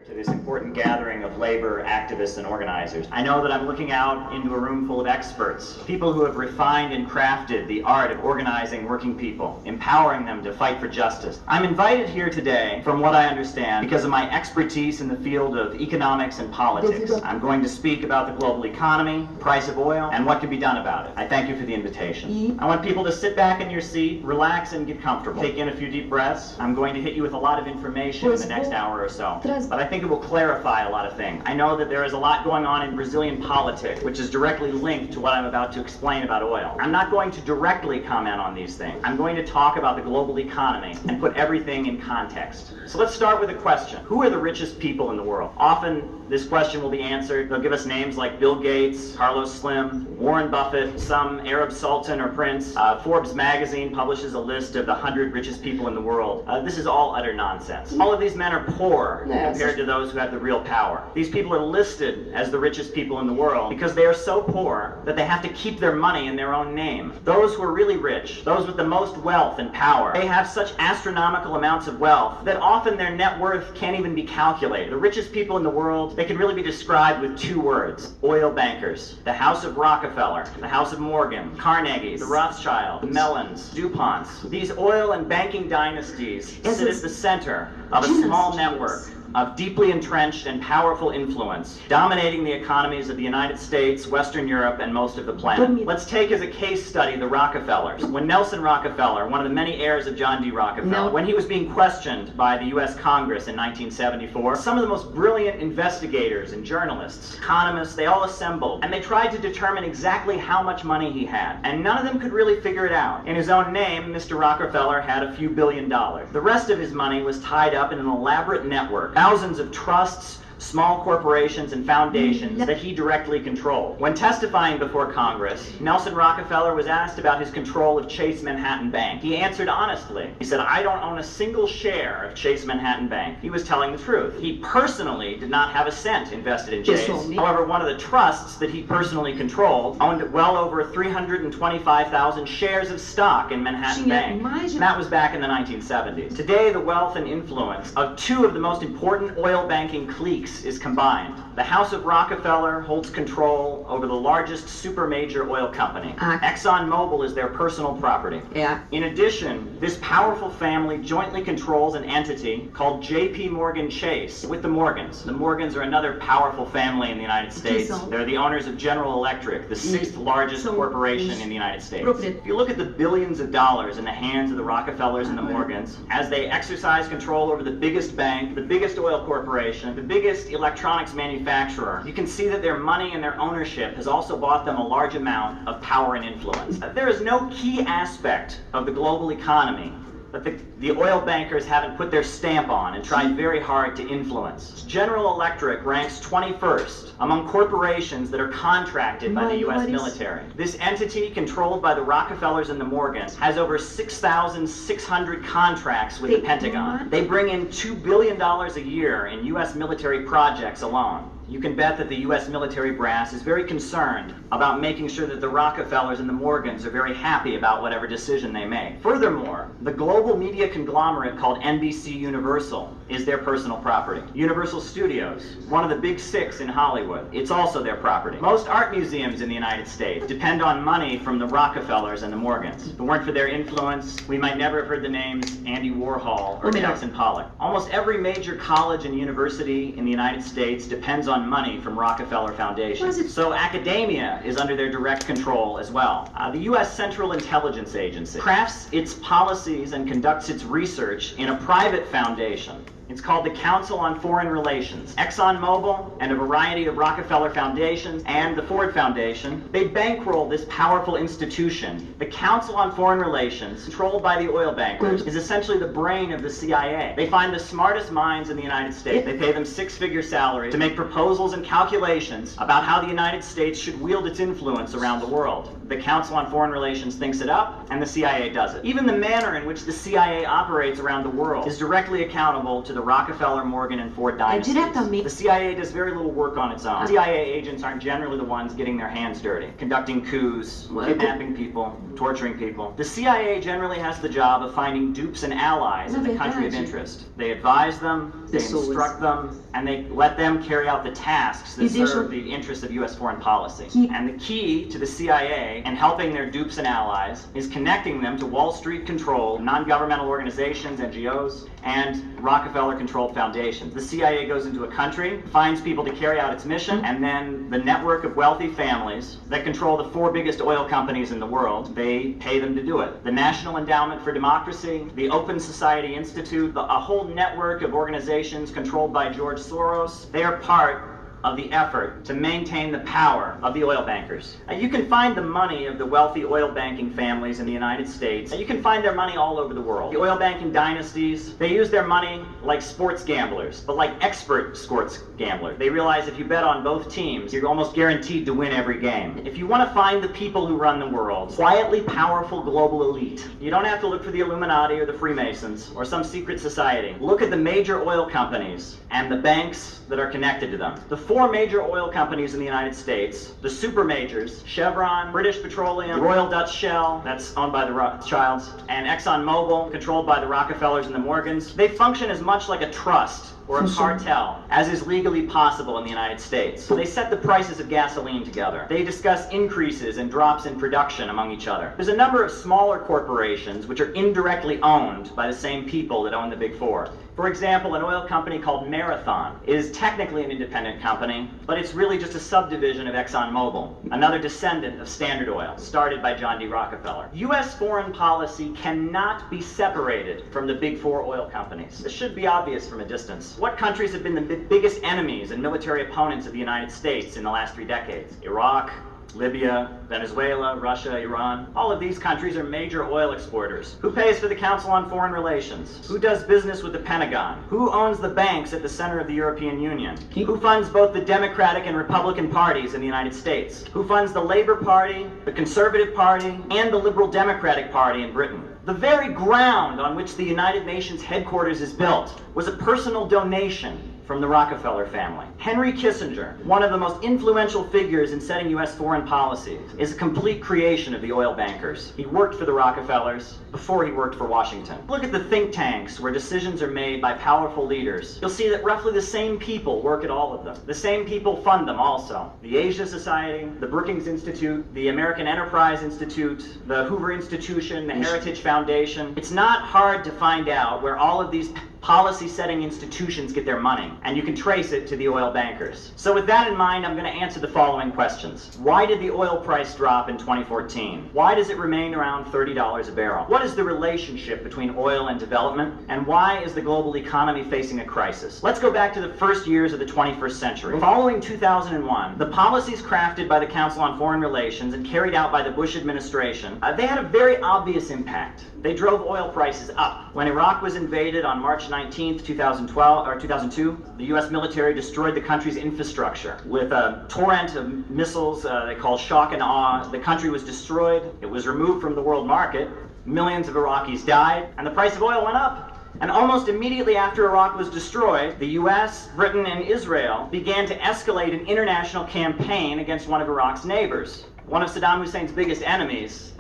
To this important gathering of labor activists and organizers. I know that I'm looking out into a room full of experts, people who have refined and crafted the art of organizing working people, empowering them to fight for justice. I'm invited here today, from what I understand, because of my expertise in the field of economics and politics. I'm going to speak about the global economy, price of oil, and what can be done about it. I thank you for the invitation. I want people to sit back in your seat, relax, and get comfortable. Take in a few deep breaths. I'm going to hit you with a lot of information in the next hour or so, but I think it will clarify a lot of things. I know that there is a lot going on in Brazilian politics, which is directly linked to what I'm about to explain about oil. I'm not going to directly comment on these things. I'm going to talk about the global economy and put everything in context. So let's start with a question. Who are the richest people in the world? Often this question will be answered. They'll give us names like Bill Gates, Carlos Slim, Warren Buffett, some Arab sultan or prince. Forbes magazine publishes a list of the 100 richest people in the world. This is all utter nonsense. All of these men are poor compared to those who have the real power. These people are listed as the richest people in the world because they are so poor that they have to keep their money in their own name. Those who are really rich, those with the most wealth and power, they have such astronomical amounts of wealth that often their net worth can't even be calculated. The richest people in the world, they can really be described with two words: oil bankers. The House of Rockefeller, the House of Morgan, Carnegie, the Rothschild, the Mellons, DuPonts. These oil and banking dynasties sit at the center of a small network of deeply entrenched and powerful influence, dominating the economies of the United States, Western Europe, and most of the planet. Let's take as a case study the Rockefellers. When Nelson Rockefeller, one of the many heirs of John D. Rockefeller, when he was being questioned by the U.S. Congress in 1974, some of the most brilliant investigators and journalists, economists, they all assembled, and they tried to determine exactly how much money he had. And none of them could really figure it out. In his own name, Mr. Rockefeller had a few $billions. The rest of his money was tied up in an elaborate network, thousands of trusts, small corporations, and foundations that he directly controlled. When testifying before Congress, Nelson Rockefeller was asked about his control of Chase Manhattan Bank. He answered honestly. He said, "I don't own a single share of Chase Manhattan Bank." He was telling the truth. He personally did not have a cent invested in Chase. However, one of the trusts that he personally controlled owned well over 325,000 shares of stock in Manhattan Bank. And that was back in the 1970s. Today, the wealth and influence of two of the most important oil banking cliques is combined. The House of Rockefeller holds control over the largest super major oil company. ExxonMobil is their personal property. In addition, this powerful family jointly controls an entity called J.P. Morgan Chase with the Morgans. The Morgans are another powerful family in the United States. They're the owners of General Electric, the sixth largest corporation in the United States. If you look at the billions of dollars in the hands of the Rockefellers and the Morgans, as they exercise control over the biggest bank, the biggest oil corporation, the biggest electronics manufacturer, you can see that their money and their ownership has also bought them a large amount of power and influence. There is no key aspect of the global economy that the oil bankers haven't put their stamp on and tried very hard to influence. General Electric ranks 21st among corporations that are contracted by the U.S. military. This entity, controlled by the Rockefellers and the Morgans, has over 6,600 contracts with the Pentagon. They bring in $2 billion a year in U.S. military projects alone. You can bet that the U.S. military brass is very concerned about making sure that the Rockefellers and the Morgans are very happy about whatever decision they make. Furthermore, the global media conglomerate called NBC Universal is their personal property. Universal Studios, one of the big six in Hollywood, it's also their property. Most art museums in the United States depend on money from the Rockefellers and the Morgans. If it weren't for their influence, we might never have heard the names Andy Warhol or Jackson Pollock. Almost every major college and university in the United States depends on money from Rockefeller foundations. So academia is under their direct control as well. The U.S. Central Intelligence Agency crafts its policies and conducts its research in a private foundation. It's called the Council on Foreign Relations. ExxonMobil and a variety of Rockefeller foundations and the Ford Foundation, they bankroll this powerful institution. The Council on Foreign Relations, controlled by the oil bankers, is essentially the brain of the CIA. They find the smartest minds in the United States. They pay them six-figure salaries to make proposals and calculations about how the United States should wield its influence around the world. The Council on Foreign Relations thinks it up, and the CIA does it. Even the manner in which the CIA operates around the world is directly accountable to the the Rockefeller, Morgan, and Ford dynasties. diretamente. The CIA does very little work on its own. CIA agents aren't generally the ones getting their hands dirty, conducting coups, kidnapping people, torturing people. The CIA generally has the job of finding dupes and allies in the country of interest. They advise them, they instruct them, and they let them carry out the tasks that serve the interests of U.S. foreign policy. And the key to the CIA and helping their dupes and allies is connecting them to Wall Street-controlled non-governmental organizations, NGOs, and Rockefeller-controlled foundations. The CIA goes into a country, finds people to carry out its mission, and then the network of wealthy families that control the 4 biggest oil companies in the world, they pay them to do it. The National Endowment for Democracy, the Open Society Institute, a whole network of organizations controlled by George Soros, they are part of the effort to maintain the power of the oil bankers. You can find the money of the wealthy oil banking families in the United States. You can find their money all over the world. The oil banking dynasties, they use their money like sports gamblers, but like expert sports gamblers. They realize if you bet on both teams, you're almost guaranteed to win every game. If you want to find the people who run the world, quietly powerful global elite, you don't have to look for the Illuminati or the Freemasons or some secret society. Look at the major oil companies and the banks that are connected to them. The 4 major oil companies in the United States, the super majors, Chevron, British Petroleum, Royal Dutch Shell, that's owned by the Rothschilds, and ExxonMobil, controlled by the Rockefellers and the Morgans, they function as much like a trust or a cartel as is legally possible in the United States. So they set the prices of gasoline together. They discuss increases and drops in production among each other. There's a number of smaller corporations which are indirectly owned by the same people that own the big 4. For example, an oil company called Marathon is technically an independent company, but it's really just a subdivision of ExxonMobil, another descendant of Standard Oil, started by John D. Rockefeller. U.S. foreign policy cannot be separated from the big 4 oil companies. This should be obvious from a distance. What countries have been the biggest enemies and military opponents of the United States in the last 3 decades? Iraq, Libya, Venezuela, Russia, Iran. All of these countries are major oil exporters. Who pays for the Council on Foreign Relations? Who does business with the Pentagon? Who owns the banks at the center of the European Union? Who funds both the Democratic and Republican parties in the United States? Who funds the Labour Party, the Conservative Party, and the Liberal Democratic Party in Britain? The very ground on which the United Nations headquarters is built was a personal donation from the Rockefeller family. Henry Kissinger, one of the most influential figures in setting U.S. foreign policy, is a complete creation of the oil bankers. He worked for the Rockefellers before he worked for Washington. Look at the think tanks where decisions are made by powerful leaders. You'll see that roughly the same people work at all of them. The same people fund them also. The Asia Society, the Brookings Institute, the American Enterprise Institute, the Hoover Institution, the Heritage Foundation. It's not hard to find out where all of these policy-setting institutions get their money, and you can trace it to the oil bankers. So with that in mind, I'm going to answer the following questions. Why did the oil price drop in 2014? Why does it remain around $30 a barrel? What is the relationship between oil and development? And why is the global economy facing a crisis? Let's go back to the first years of the 21st century. Following 2001, the policies crafted by the Council on Foreign Relations and carried out by the Bush administration, they had a very obvious impact. They drove oil prices up. When Iraq was invaded on March 19th, 2002, the U.S. military destroyed the country's infrastructure with a torrent of missiles they call shock and awe. The country was destroyed. It was removed from the world market. Millions of Iraqis died, and the price of oil went up. And almost immediately after Iraq was destroyed, the U.S., Britain, and Israel began to escalate an international campaign against one of Iraq's neighbors. One of Saddam Hussein's biggest enemies,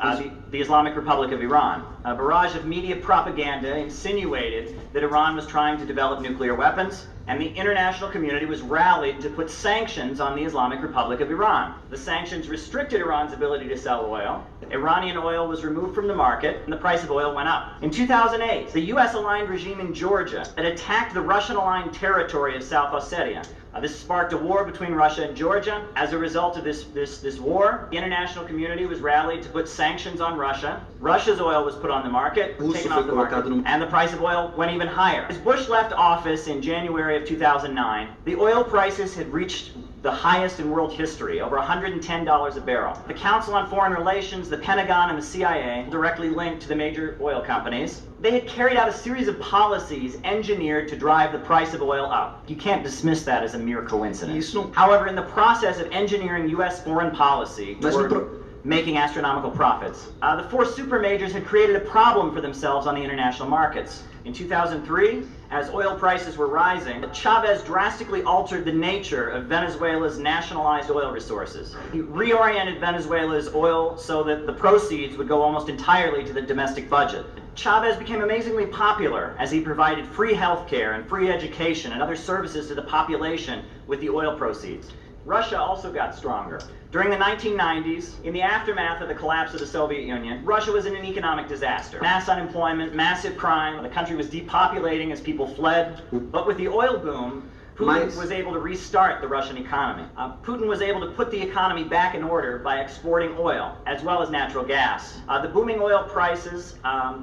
the Islamic Republic of Iran. A barrage of media propaganda insinuated that Iran was trying to develop nuclear weapons, and the international community was rallied to put sanctions on the Islamic Republic of Iran. The sanctions restricted Iran's ability to sell oil. Iranian oil was removed from the market, and the price of oil went up. In 2008, the U.S.-aligned regime in Georgia had attacked the Russian-aligned territory of South Ossetia. This sparked a war between Russia and Georgia. As a result of this war, the international community was rallied to put sanctions on Russia. Russia's oil was put on the market, taken off the market, and the price of oil went even higher. As Bush left office in January of 2009, the oil prices had reached the highest in world history, over $110 a barrel. The Council on Foreign Relations, the Pentagon, and the CIA, directly linked to the major oil companies, they had carried out a series of policies engineered to drive the price of oil up. You can't dismiss that as a mere coincidence. However, in the process of engineering U.S. foreign policy toward making astronomical profits, the 4 super majors had created a problem for themselves on the international markets. In 2003, as oil prices were rising, Chavez drastically altered the nature of Venezuela's nationalized oil resources. He reoriented Venezuela's oil so that the proceeds would go almost entirely to the domestic budget. Chavez became amazingly popular as he provided free health care and free education and other services to the population with the oil proceeds. Russia also got stronger. During the 1990s, in the aftermath of the collapse of the Soviet Union, Russia was in an economic disaster. Mass unemployment, massive crime, the country was depopulating as people fled. But with the oil boom, Putin was able to restart the Russian economy. Putin was able to put the economy back in order by exporting oil, as well as natural gas. The booming oil prices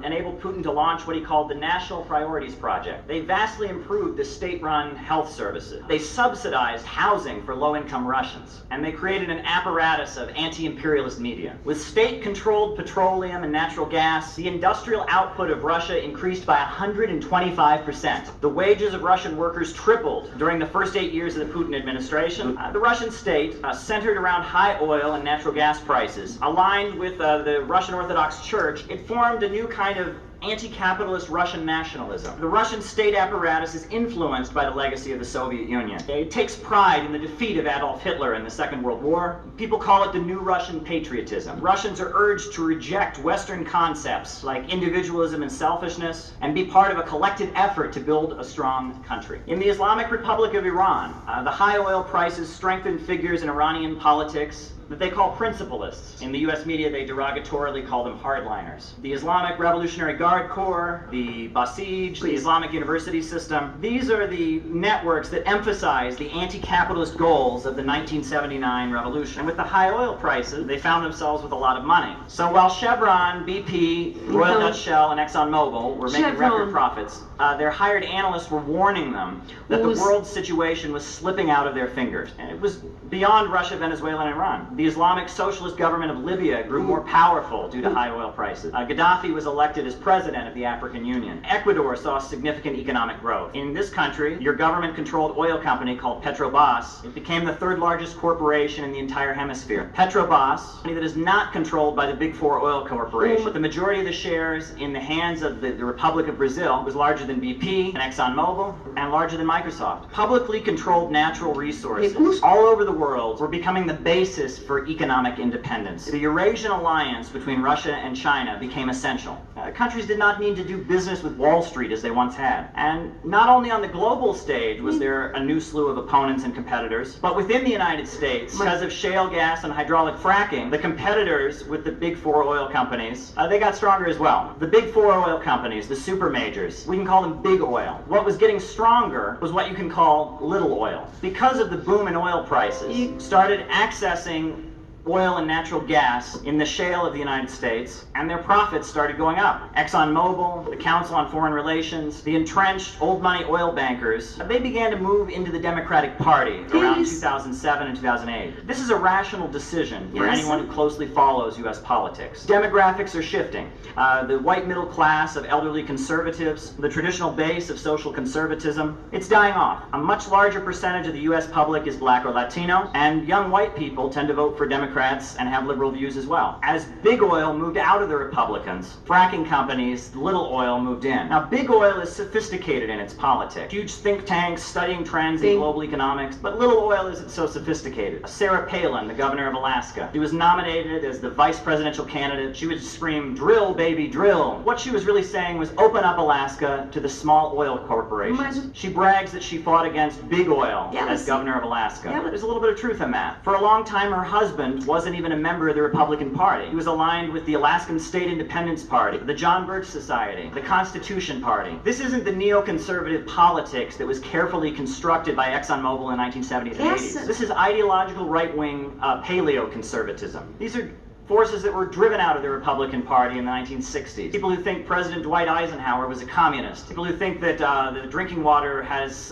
enabled Putin to launch what he called the National Priorities Project. They vastly improved the state-run health services. They subsidized housing for low-income Russians. And they created an apparatus of anti-imperialist media. With state-controlled petroleum and natural gas, the industrial output of Russia increased by 125%. The wages of Russian workers tripled during the first 8 years of the Putin administration. The Russian state, centered around high oil and natural gas prices, aligned with the Russian Orthodox Church, it formed a new kind of anti-capitalist Russian nationalism. The Russian state apparatus is influenced by the legacy of the Soviet Union. It takes pride in the defeat of Adolf Hitler in the Second World War. People call it the new Russian patriotism. Russians are urged to reject Western concepts like individualism and selfishness and be part of a collective effort to build a strong country. In the Islamic Republic of Iran, the high oil prices strengthened figures in Iranian politics that they call principalists. In the US media, they derogatorily call them hardliners. The Islamic Revolutionary Guard Corps, the Basij, the Islamic University System, these are the networks that emphasize the anti-capitalist goals of the 1979 revolution. And with the high oil prices, they found themselves with a lot of money. So while Chevron, BP, Royal Dutch Shell, and ExxonMobil were making record profits, their hired analysts were warning them that the world situation was slipping out of their fingers. And it was beyond Russia, Venezuela, and Iran. The Islamic Socialist government of Libya grew more powerful due to high oil prices. Gaddafi was elected as president of the African Union. Ecuador saw significant economic growth. In this country, your government-controlled oil company called Petrobras, it became the third largest corporation in the entire hemisphere. Petrobras, that is not controlled by the big four oil corporations, but the majority of the shares in the hands of the Republic of Brazil was larger than BP and ExxonMobil and larger than Microsoft. Publicly controlled natural resources all over the world were becoming the basis for economic independence. The Eurasian alliance between Russia and China became essential. Countries did not need to do business with Wall Street as they once had. And not only on the global stage was there a new slew of opponents and competitors, but within the United States, because of shale gas and hydraulic fracking, the competitors with the big four oil companies, they got stronger as well. The big four oil companies, the super majors, we can call them big oil. What was getting stronger was what you can call little oil. Because of the boom in oil prices, started accessing oil and natural gas in the shale of the United States, and their profits started going up. ExxonMobil, the Council on Foreign Relations, the entrenched old money oil bankers, they began to move into the Democratic Party around 2007 and 2008. This is a rational decision for anyone who closely follows U.S. politics. Demographics are shifting. The white middle class of elderly conservatives, the traditional base of social conservatism, it's dying off. A much larger percentage of the U.S. public is black or Latino, and young white people tend to vote for Democrats and have liberal views as well. As big oil moved out of the Republicans, fracking companies, little oil moved in. Now, big oil is sophisticated in its politics. Huge think tanks studying trends in global economics, but little oil isn't so sophisticated. Sarah Palin, the governor of Alaska, she was nominated as the vice presidential candidate. She would scream, "Drill, baby, drill." What she was really saying was open up Alaska to the small oil corporations. She brags that she fought against big oil as governor of Alaska. There's a little bit of truth in that. For a long time, her husband wasn't even a member of the Republican Party. He was aligned with the Alaskan State Independence Party, the John Birch Society, the Constitution Party. This isn't the neoconservative politics that was carefully constructed by ExxonMobil in the 1970s and 80s. This is ideological right-wing paleoconservatism. These are forces that were driven out of the Republican Party in the 1960s. People who think President Dwight Eisenhower was a communist. People who think that the drinking water has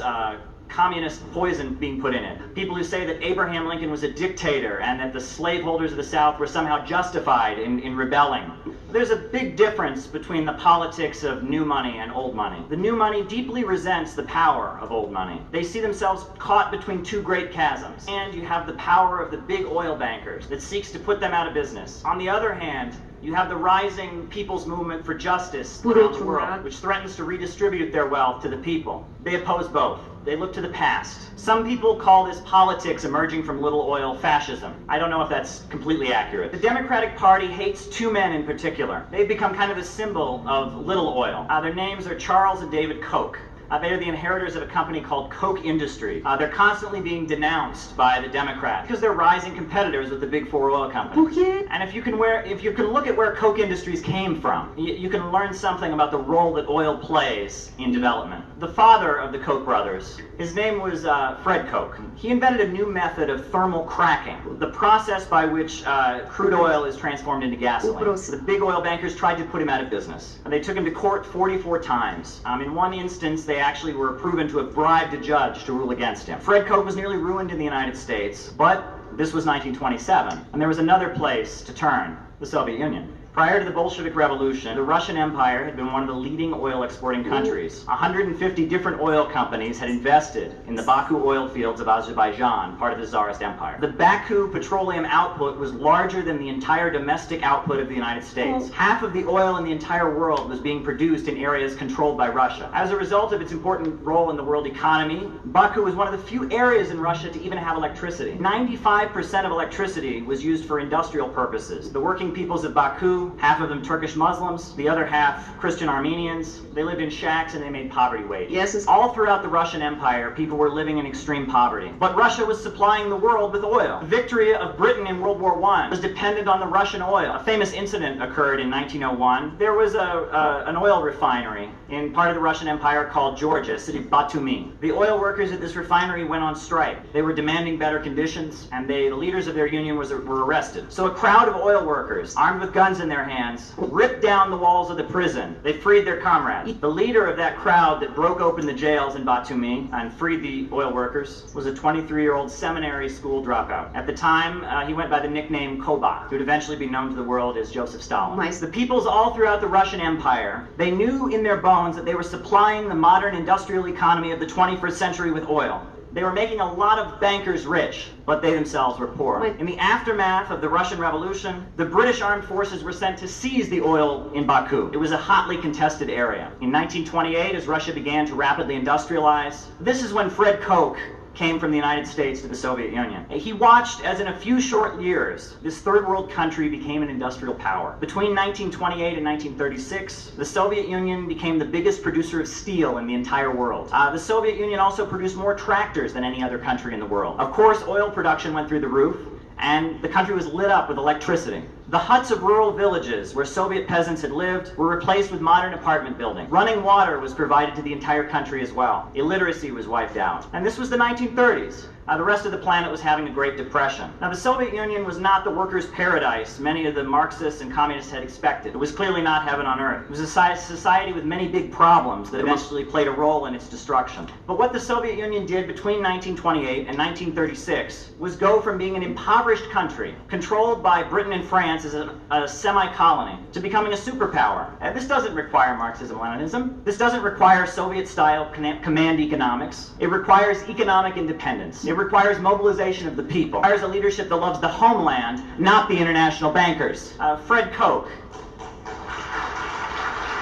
communist poison being put in it. People who say that Abraham Lincoln was a dictator and that the slaveholders of the South were somehow justified in rebelling. There's a big difference between the politics of new money and old money. The new money deeply resents the power of old money. They see themselves caught between two great chasms. And you have the power of the big oil bankers that seeks to put them out of business. On the other hand, You have the rising people's movement for justice Pour around the autre world, lado, which threatens to redistribute their wealth to the people. They oppose both. They look to the past. Some people call this politics emerging from little oil fascism. I don't know if that's completely accurate. The Democratic Party hates two men in particular. They've become kind of a symbol of little oil. Their names are Charles and David Koch. They are the inheritors of a company called Koch Industries. They're constantly being denounced by the Democrats because they're rising competitors with the big four oil companies. And if you can look at where Koch Industries came from, you can learn something about the role that oil plays in development. The father of the Koch brothers, his name was Fred Koch. He invented a new method of thermal cracking, the process by which crude oil is transformed into gasoline. The big oil bankers tried to put him out of business. And they took him to court 44 times. In one instance, they actually were proven to have bribed a judge to rule against him. Fred Koch was nearly ruined in the United States, but this was 1927, and there was another place to turn, the Soviet Union. Prior to the Bolshevik Revolution, the Russian Empire had been one of the leading oil exporting countries. 150 different oil companies had invested in the Baku oil fields of Azerbaijan, part of the Tsarist Empire. The Baku petroleum output was larger than the entire domestic output of the United States. Half of the oil in the entire world was being produced in areas controlled by Russia. As a result of its important role in the world economy, Baku was one of the few areas in Russia to even have electricity. 95% of electricity was used for industrial purposes. The working peoples of Baku, half of them Turkish Muslims, the other half Christian Armenians. They lived in shacks and they made poverty wages. Yes, all throughout the Russian Empire, people were living in extreme poverty. But Russia was supplying the world with oil. The victory of Britain in World War I was dependent on the Russian oil. A famous incident occurred in 1901. There was an oil refinery in part of the Russian Empire called Georgia, city Batumi. The oil workers at this refinery went on strike. They were demanding better conditions, and the leaders of their union were arrested. So a crowd of oil workers, armed with guns in their hands, ripped down the walls of the prison. They freed their comrades. The leader of that crowd that broke open the jails in Batumi and freed the oil workers was a 23-year-old seminary school dropout. At the time, he went by the nickname Koba, who would eventually be known to the world as Joseph Stalin. Nice. The peoples all throughout the Russian Empire, they knew in their bones that they were supplying the modern industrial economy of the 21st century with oil. They were making a lot of bankers rich, but they themselves were poor. In the aftermath of the Russian Revolution, the British armed forces were sent to seize the oil in Baku. It was a hotly contested area. In 1928, as Russia began to rapidly industrialize, this is when Fred Koch came from the United States to the Soviet Union. He watched as in a few short years, this third world country became an industrial power. Between 1928 and 1936, the Soviet Union became the biggest producer of steel in the entire world. The Soviet Union also produced more tractors than any other country in the world. Of course, oil production went through the roof, and the country was lit up with electricity. The huts of rural villages where Soviet peasants had lived were replaced with modern apartment buildings. Running water was provided to the entire country as well. Illiteracy was wiped out. And this was the 1930s. The rest of the planet was having a Great Depression. Now, the Soviet Union was not the workers' paradise many of the Marxists and communists had expected. It was clearly not heaven on earth. It was a society with many big problems that eventually played a role in its destruction. But what the Soviet Union did between 1928 and 1936 was go from being an impoverished country, controlled by Britain and France as a semi-colony, to becoming a superpower. And this doesn't require Marxism-Leninism. This doesn't require Soviet-style command economics. It requires economic independence. It requires mobilization of the people. It requires a leadership that loves the homeland, not the international bankers. Fred Koch.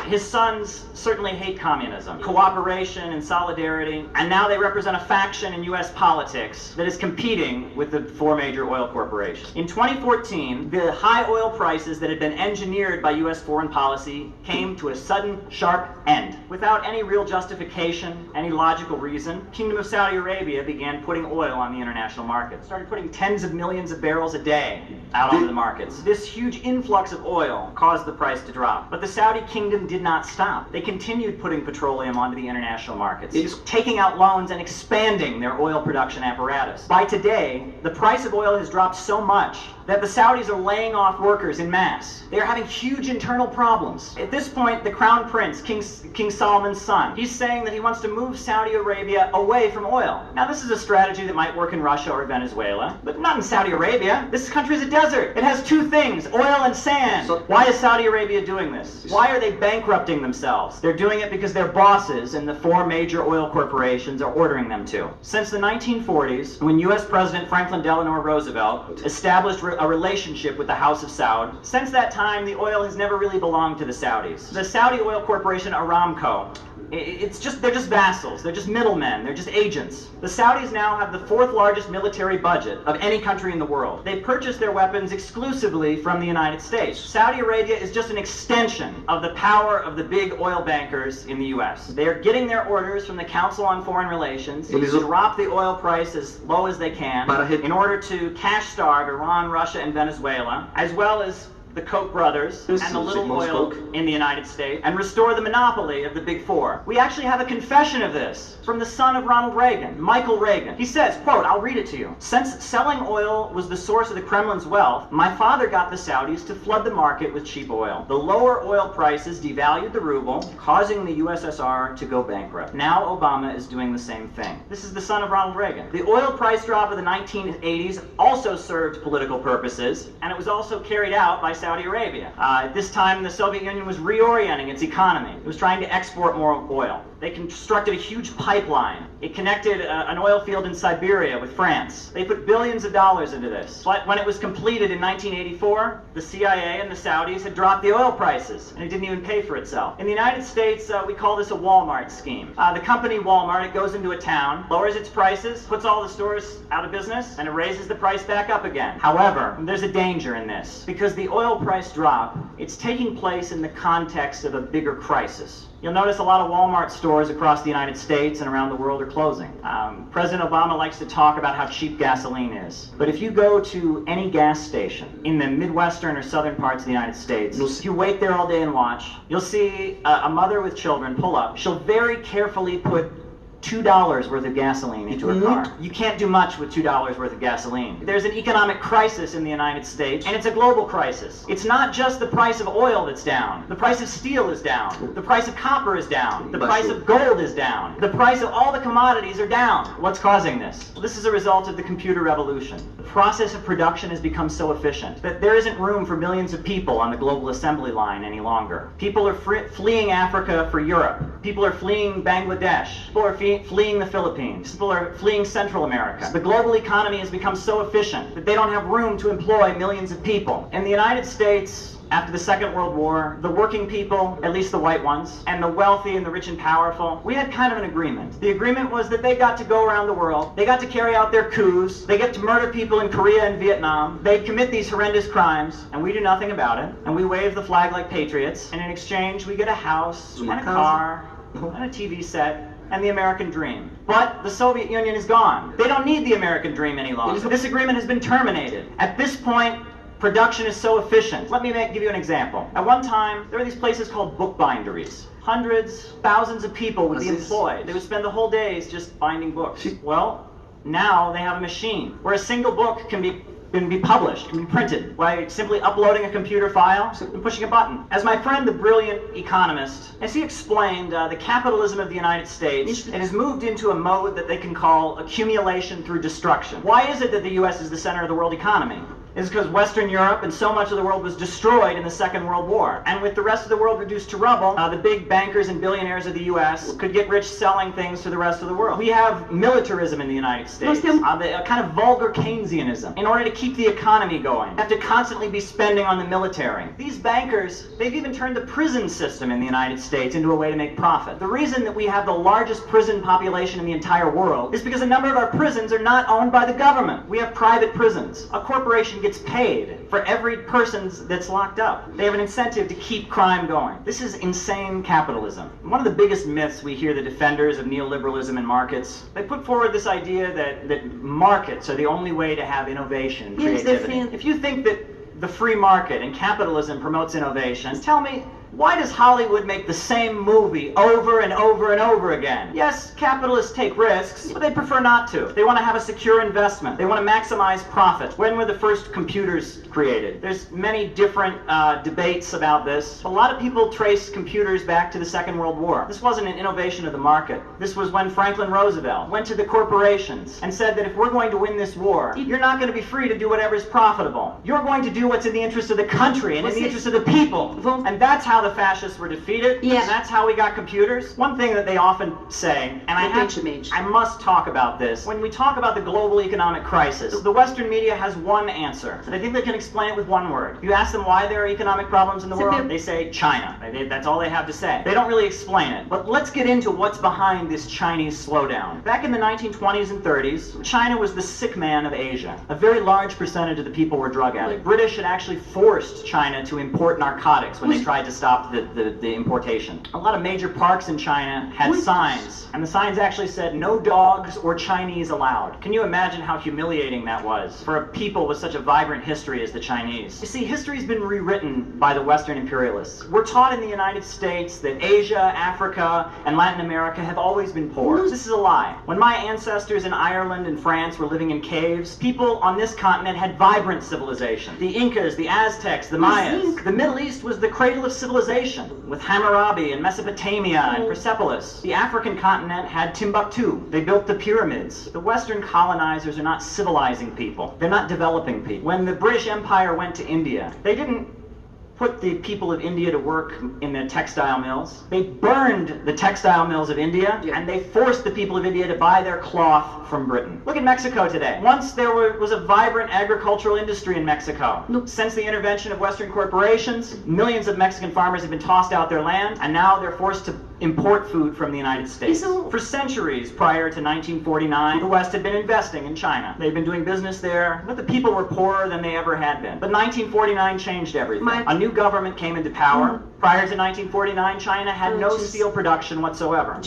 His sons certainly hate communism, cooperation and solidarity, and now they represent a faction in U.S. politics that is competing with the four major oil corporations. In 2014, the high oil prices that had been engineered by U.S. foreign policy came to a sudden, sharp end. Without any real justification, any logical reason, Kingdom of Saudi Arabia began putting oil on the international market. Started putting tens of millions of barrels a day out onto the markets. This huge influx of oil caused the price to drop. But the Saudi kingdom did not stop. They continued putting petroleum onto the international markets, just taking out loans and expanding their oil production apparatus. By today, the price of oil has dropped so much that the Saudis are laying off workers en masse. They are having huge internal problems. At this point, the Crown Prince, King Solomon's son, he's saying that he wants to move Saudi Arabia away from oil. Now, this is a strategy that might work in Russia or Venezuela, but not in Saudi Arabia. This country is a desert. It has two things, oil and sand. So why is Saudi Arabia doing this? Why are they bankrupting bankrupting themselves. They're doing it because their bosses in the 4 major oil corporations are ordering them to. Since the 1940s, when U.S. President Franklin Delano Roosevelt established a relationship with the House of Saud, since that time, the oil has never really belonged to the Saudis. The Saudi oil corporation Aramco, they're just vassals, they're just middlemen, they're just agents. The Saudis now have the 4th largest military budget of any country in the world. They purchase their weapons exclusively from the United States. Saudi Arabia is just an extension of the power of the big oil bankers in the US. They are getting their orders from the Council on Foreign Relations to drop the oil price as low as they can in order to cash starve Iran, Russia, and Venezuela, as well as the Koch brothers and the little oil in the United States, and restore the monopoly of the Big Four. We actually have a confession of this from the son of Ronald Reagan, Michael Reagan. He says, quote, I'll read it to you. Since selling oil was the source of the Kremlin's wealth, my father got the Saudis to flood the market with cheap oil. The lower oil prices devalued the ruble, causing the USSR to go bankrupt. Now Obama is doing the same thing. This is the son of Ronald Reagan. The oil price drop of the 1980s also served political purposes, and it was also carried out by Saudi Arabia. At this time, the Soviet Union was reorienting its economy. It was trying to export more oil. They constructed a huge pipeline. It connected an oil field in Siberia with France. They put billions of dollars into this. But when it was completed in 1984, the CIA and the Saudis had dropped the oil prices, and it didn't even pay for itself. In the United States, we call this a Walmart scheme. The company Walmart, it goes into a town, lowers its prices, puts all the stores out of business, and it raises the price back up again. However, there's a danger in this, because the oil price drop, it's taking place in the context of a bigger crisis. You'll notice a lot of Walmart stores across the United States and around the world are closing. President Obama likes to talk about how cheap gasoline is. But if you go to any gas station in the Midwestern or southern parts of the United States, if you wait there all day and watch, you'll see a mother with children pull up. She'll very carefully put $2 worth of gasoline into her car. You can't do much with $2 worth of gasoline. There's an economic crisis in the United States, and it's a global crisis. It's not just the price of oil that's down. The price of steel is down. The price of copper is down. The price of gold is down. The price of all the commodities are down. What's causing this? Well, this is a result of the computer revolution. The process of production has become so efficient that there isn't room for millions of people on the global assembly line any longer. People are fleeing Africa for Europe. People are fleeing Bangladesh. People are fleeing the Philippines. People are fleeing Central America. The global economy has become so efficient that they don't have room to employ millions of people. In the United States, after the Second World War, the working people, at least the white ones, and the wealthy and the rich and powerful, we had kind of an agreement. The agreement was that they got to go around the world, they got to carry out their coups, they get to murder people in Korea and Vietnam, they commit these horrendous crimes, and we do nothing about it, and we wave the flag like patriots, and in exchange we get a house, and a car, and a TV set, and the American dream. But the Soviet Union is gone. They don't need the American dream any longer. This agreement has been terminated. At this point, production is so efficient. Let me give you an example. At one time, there were these places called bookbinderies. Hundreds, thousands of people would be employed. They would spend the whole days just binding books. Well, now they have a machine where a single book can be published, can be printed by simply uploading a computer file and pushing a button. As my friend, the brilliant economist, as he explained, the capitalism of the United States, it has moved into a mode that they can call accumulation through destruction. Why is it that the U.S. is the center of the world economy? It's because Western Europe and so much of the world was destroyed in the Second World War. And with the rest of the world reduced to rubble, the big bankers and billionaires of the U.S. could get rich selling things to the rest of the world. We have militarism in the United States, a kind of vulgar Keynesianism. In order to keep the economy going, you have to constantly be spending on the military. These bankers, they've even turned the prison system in the United States into a way to make profit. The reason that we have the largest prison population in the entire world is because a number of our prisons are not owned by the government. We have private prisons. A corporation gets paid for every person that's locked up. They have an incentive to keep crime going. This is insane capitalism. One of the biggest myths we hear the defenders of neoliberalism and markets, they put forward this idea that markets are the only way to have innovation and creativity. If you think that the free market and capitalism promotes innovation, tell me, why does Hollywood make the same movie over and over and over again? Yes, capitalists take risks, but they prefer not to. They want to have a secure investment. They want to maximize profit. When were the first computers created? There's many different debates about this. A lot of people trace computers back to the Second World War. This wasn't an innovation of the market. This was when Franklin Roosevelt went to the corporations and said that if we're going to win this war, you're not going to be free to do whatever is profitable. You're going to do what's in the interest of the country and in the interest of the people. And that's how the fascists were defeated. Yeah. And that's how we got computers. One thing that they often say, and I must talk about this, when we talk about the global economic crisis, the Western media has one answer. They think they can explain it with one word. You ask them why there are economic problems in the world, they say China. That's all they have to say. They don't really explain it. But let's get into what's behind this Chinese slowdown. Back in the 1920s and 30s, China was the sick man of Asia. A very large percentage of the people were drug addicts. The British had actually forced China to import narcotics when they tried to stop the importation. A lot of major parks in China had signs, and the signs actually said no dogs or Chinese allowed. Can you imagine how humiliating that was for a people with such a vibrant history as the Chinese? You see, history's been rewritten by the Western imperialists. We're taught in the United States that Asia, Africa, and Latin America have always been poor. This is a lie. When my ancestors in Ireland and France were living in caves, people on this continent had vibrant civilization. The Incas, the Aztecs, the Mayas. The Middle East was the cradle of civilization, with Hammurabi and Mesopotamia and Persepolis. The African continent had Timbuktu. They built the pyramids. The Western colonizers are not civilizing people. They're not developing people. When the British Empire went to India, they didn't put the people of India to work in the textile mills. They burned the textile mills of India, and they forced the people of India to buy their cloth from Britain. Look at Mexico today. Once there was a vibrant agricultural industry in Mexico. Since the intervention of Western corporations, millions of Mexican farmers have been tossed out their land, and now they're forced to import food from the United States. For centuries prior to 1949, the West had been investing in China. They'd been doing business there, but the people were poorer than they ever had been. But 1949 changed everything. A new government came into power. Prior to 1949, China had no steel production whatsoever.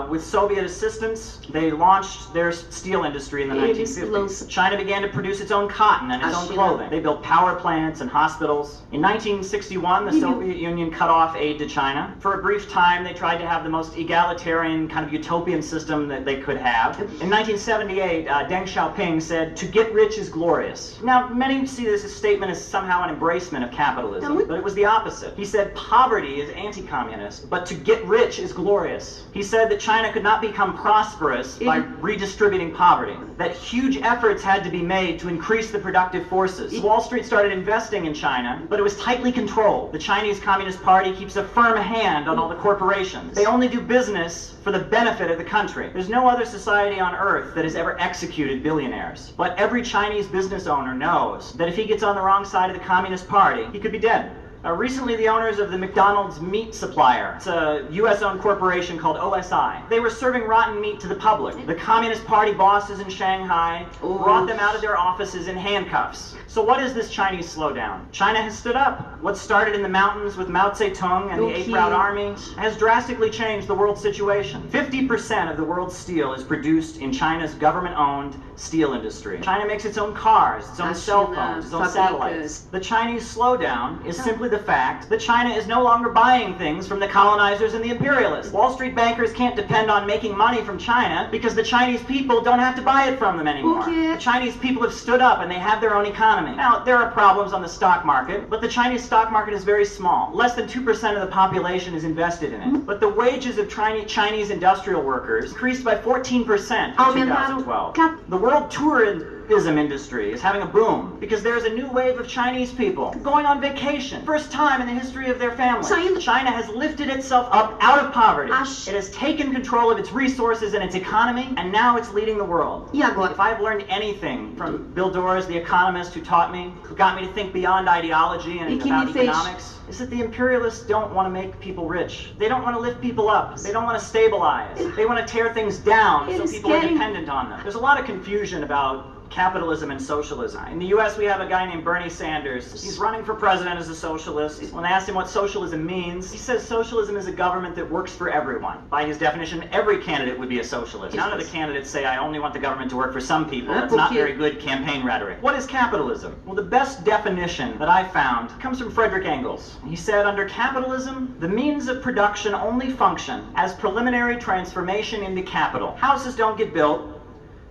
With Soviet assistance, they launched their steel industry in the 1950s. China began to produce its own cotton and its own clothing. They built power plants and hospitals. In 1961, the Soviet Union cut off aid to China. For a brief time, they tried to have the most egalitarian kind of utopian system that they could have. In 1978, Deng Xiaoping said, "To get rich is glorious." Now, many see this statement as somehow an embracement of capitalism, but it was the opposite. He said, poverty is anti-communist, but to get rich is glorious. He said that China could not become prosperous by redistributing poverty, that huge efforts had to be made to increase the productive forces. Wall Street started investing in China, but it was tightly controlled. The Chinese Communist Party keeps a firm hand on all the corporations. They only do business for the benefit of the country. There's no other society on earth that has ever executed billionaires. But every Chinese business owner knows that if he gets on the wrong side of the Communist Party, he could be dead. Recently, the owners of the McDonald's meat supplier, it's a U.S.-owned corporation called OSI, they were serving rotten meat to the public. The Communist Party bosses in Shanghai brought them out of their offices in handcuffs. So what is this Chinese slowdown? China has stood up. What started in the mountains with Mao Zedong and the Eighth Route Army has drastically changed the world situation. 50% of the world's steel is produced in China's government-owned steel industry. China makes its own cars, its own cell phones, its own satellites. The Chinese slowdown is simply the fact that China is no longer buying things from the colonizers and the imperialists. Wall Street bankers can't depend on making money from China because the Chinese people don't have to buy it from them anymore. The Chinese people have stood up and they have their own economy. Now, there are problems on the stock market, but the Chinese stock market is very small. Less than 2% of the population is invested in it. But the wages of Chinese industrial workers increased by 14% in 2012. The world tourism industry is having a boom because there's a new wave of Chinese people going on vacation. First time in the history of their family. China has lifted itself up out of poverty. It has taken control of its resources and its economy, and now it's leading the world. If I've learned anything from Bill Dorers, the economist who taught me, who got me to think beyond ideology and about economics, is that the imperialists don't want to make people rich. They don't want to lift people up. They don't want to stabilize. They want to tear things down so people are dependent on them. There's a lot of confusion about capitalism and socialism. In the U.S., we have a guy named Bernie Sanders. He's running for president as a socialist. When I asked him what socialism means, he says socialism is a government that works for everyone. By his definition, every candidate would be a socialist. None of the candidates say, I only want the government to work for some people. That's not very good campaign rhetoric. What is capitalism? Well, the best definition that I found comes from Frederick Engels. He said, under capitalism, the means of production only function as preliminary transformation into capital. Houses don't get built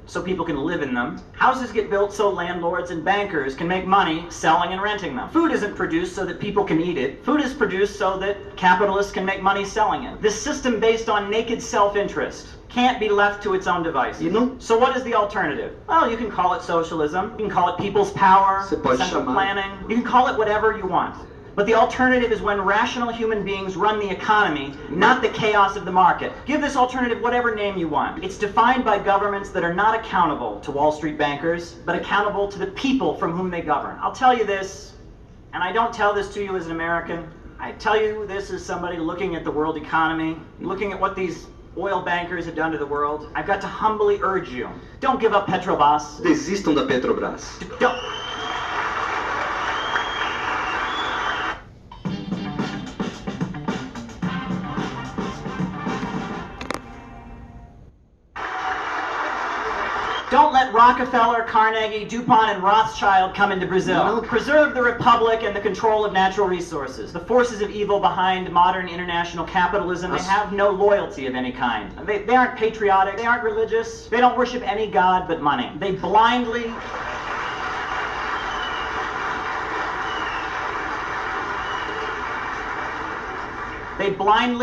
so people can live in them. Houses get built so landlords and bankers can make money selling and renting them. Food isn't produced so that people can eat it. Food is produced so that capitalists can make money selling it. This system based on naked self-interest can't be left to its own devices. So what is the alternative? Well, you can call it socialism. You can call it people's power, central planning. You can call it whatever you want. But the alternative is when rational human beings run the economy, not the chaos of the market. Give this alternative whatever name you want. It's defined by governments that are not accountable to Wall Street bankers, but accountable to the people from whom they govern. I'll tell you this, and I don't tell this to you as an American. I tell you this as somebody looking at the world economy, looking at what these oil bankers have done to the world. I've got to humbly urge you, don't give up Petrobras. Desistam da Petrobras. Don't. Don't let Rockefeller, Carnegie, DuPont, and Rothschild come into Brazil. No. Preserve the republic and the control of natural resources. The forces of evil behind modern international capitalism, they have no loyalty of any kind. They aren't patriotic, they aren't religious, they don't worship any god but money. They blindly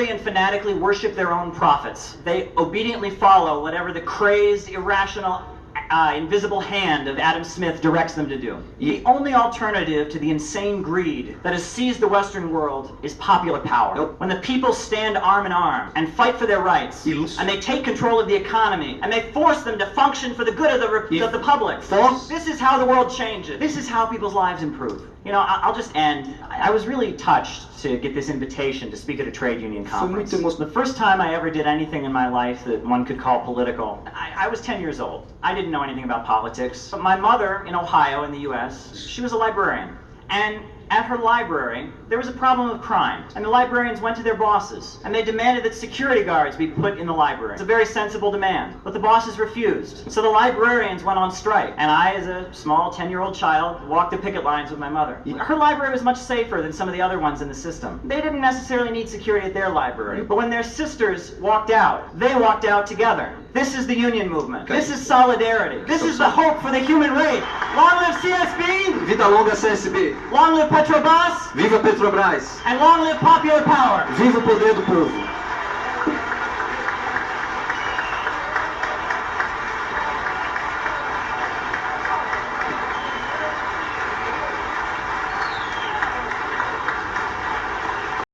and fanatically worship their own prophets. They obediently follow whatever the crazed, irrational, invisible hand of Adam Smith directs them to do. The only alternative to the insane greed that has seized the Western world is popular power. Nope. When the people stand arm in arm and fight for their rights, Yes. and they take control of the economy, and they force them to function for the good of the public. Force. This is how the world changes. This is how people's lives improve. You know, I'll just end. I was really touched to get this invitation to speak at a trade union conference. muito The first time I ever did anything in my life that one could call political, I was 10 years old. I didn't know anything about politics. But my mother in Ohio in the US, she was a librarian. And at her library, there was a problem of crime. And the librarians went to their bosses, and they demanded that security guards be put in the library. It's a very sensible demand. But the bosses refused. So the librarians went on strike. And I, as a small 10-year-old child, walked the picket lines with my mother. Her library was much safer than some of the other ones in the system. They didn't necessarily need security at their library. But when their sisters walked out, they walked out together. This is the union movement. This is solidarity. This is the hope for the human race. Long live CSB! Vida longa CSB. Long live Petrobras! Viva Petrobras. And long live popular power! Viva o poder do povo.